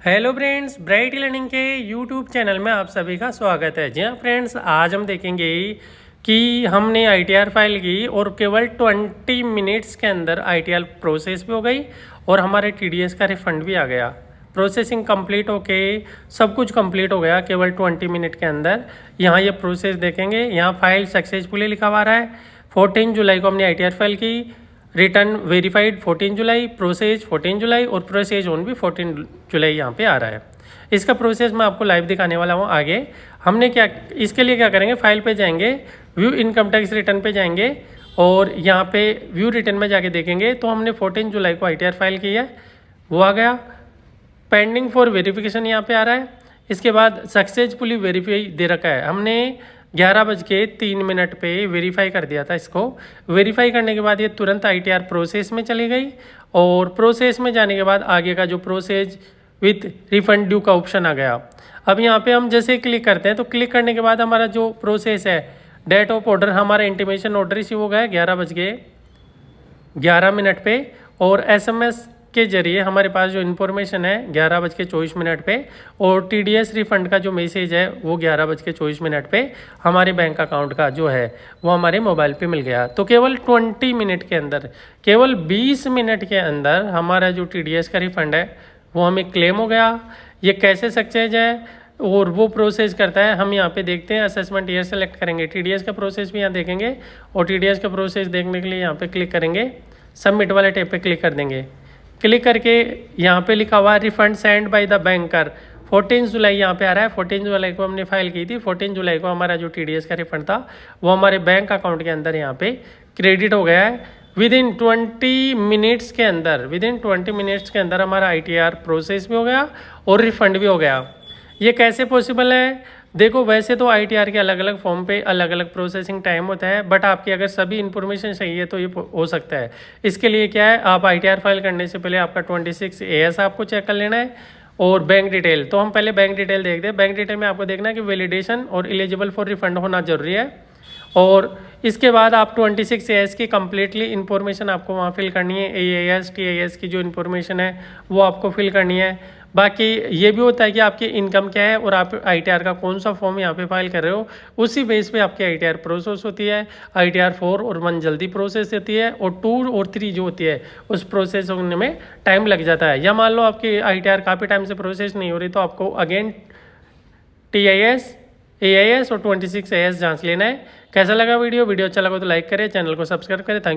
Hello friends, bright learning के YouTube channel में आप सभी का स्वागत है। जी हाँ फ्रेंड्स, आज हम देखेंगे कि हमने आईटीआर फाइल की और केवल 20 मिनट्स के अंदर आईटीआर प्रोसेस भी हो गई और हमारे टीडीएस का रिफंड भी आ गया। प्रोसेसिंग कंप्लीट होके सब कुछ कंप्लीट हो गया केवल 20 मिनट के अंदर। यहाँ ये प्रोसेस देखेंगे, यहाँ फाइल सक्सेसफुली लिखा हुआ रहा है। 14 जुलाई को हमने आईटीआर फाइल की, रिटर्न वेरीफाइड 14 जुलाई, प्रोसेस 14 जुलाई और प्रोसेस ऑन भी 14 जुलाई यहाँ पे आ रहा है। इसका प्रोसेस मैं आपको लाइव दिखाने वाला हूँ आगे। हमने क्या इसके लिए क्या करेंगे, फाइल पे जाएंगे, व्यू इनकम टैक्स रिटर्न पे जाएंगे और यहाँ पे व्यू रिटर्न में जाके देखेंगे तो हमने 14 जुलाई को आईटीआर फाइल की है, वो आ गया। पेंडिंग फॉर वेरिफिकेशन यहाँ पे आ रहा है। इसके बाद सक्सेसफुली वेरीफाई दे रखा है, हमने 11:03 पे वेरीफाई कर दिया था इसको। वेरीफाई करने के बाद ये तुरंत आईटीआर प्रोसेस में चली गई और प्रोसेस में जाने के बाद आगे का जो प्रोसेस विथ रिफंड ड्यू का ऑप्शन आ गया। अब यहाँ पे हम जैसे क्लिक करते हैं तो क्लिक करने के बाद हमारा जो प्रोसेस है, डेट ऑफ ऑर्डर, हमारा इंटीमेशन ऑर्डर रिसीव हो गया 11:11 पे और एसएमएस के जरिए हमारे पास जो इन्फॉर्मेशन है 11:24 पे और टीडीएस रिफंड का जो मैसेज है वो 11:24 पे हमारे बैंक अकाउंट का जो है वो हमारे मोबाइल पे मिल गया। तो केवल 20 मिनट के अंदर, केवल 20 मिनट के अंदर हमारा जो टीडीएस का रिफंड है वो हमें क्लेम हो गया। ये कैसे सक्सेस है और वो प्रोसेस करता है, हम यहाँ पे देखते हैं। असेसमेंट ईयर सेलेक्ट करेंगे, टीडीएस का प्रोसेस भी यहाँ देखेंगे और टीडीएस का प्रोसेस देखने के लिए यहाँ पे क्लिक करेंगे, सबमिट वाले टैब पे क्लिक कर देंगे। क्लिक करके यहाँ पे लिखा हुआ है refund send by the banker, 14 जुलाई यहाँ पे आ रहा है। 14 जुलाई को हमने फाइल की थी, 14 जुलाई को हमारा जो टीडीएस का रिफंड था वो हमारे बैंक अकाउंट के अंदर यहाँ पे क्रेडिट हो गया है। विदिन 20 मिनट्स के अंदर, विदिन 20 मिनट्स के अंदर हमारा आईटीआर प्रोसेस भी हो गया और रिफंड भी हो गया। ये कैसे पॉसिबल है? देखो, वैसे तो आईटीआर के अलग अलग फॉर्म पे अलग अलग प्रोसेसिंग टाइम होता है, बट आपकी अगर सभी इन्फॉर्मेशन सही है तो ये हो सकता है। इसके लिए क्या है, आप आईटीआर फाइल करने से पहले आपका 26 AS आपको चेक कर लेना है और बैंक डिटेल। तो हम पहले बैंक डिटेल देखते हैं। बैंक डिटेल में आपको देखना है कि वैलिडेशन और एलिजिबल फॉर रिफंड होना जरूरी है और इसके बाद आप 26 AS की कम्प्लीटली इन्फॉर्मेशन आपको वहाँ फिल करनी है। AAS TAS की जो इन्फॉर्मेशन है वो आपको फिल करनी है। बाकी ये भी होता है कि आपकी इनकम क्या है और आप आईटीआर का कौन सा फॉर्म यहाँ पे फाइल कर रहे हो, उसी बेस पे आपकी आईटीआर प्रोसेस होती है। आईटीआर 4 और 1 जल्दी प्रोसेस होती है और 2 और 3 जो होती है उस प्रोसेस होने में टाइम लग जाता है। या मान लो आपकी आईटीआर काफ़ी टाइम से प्रोसेस नहीं हो रही तो आपको अगेन TIS AIS और 26 AS जांच लेना है। कैसा लगा वीडियो अच्छा लगा तो लाइक करें, चैनल को सब्सक्राइब करें। थैंक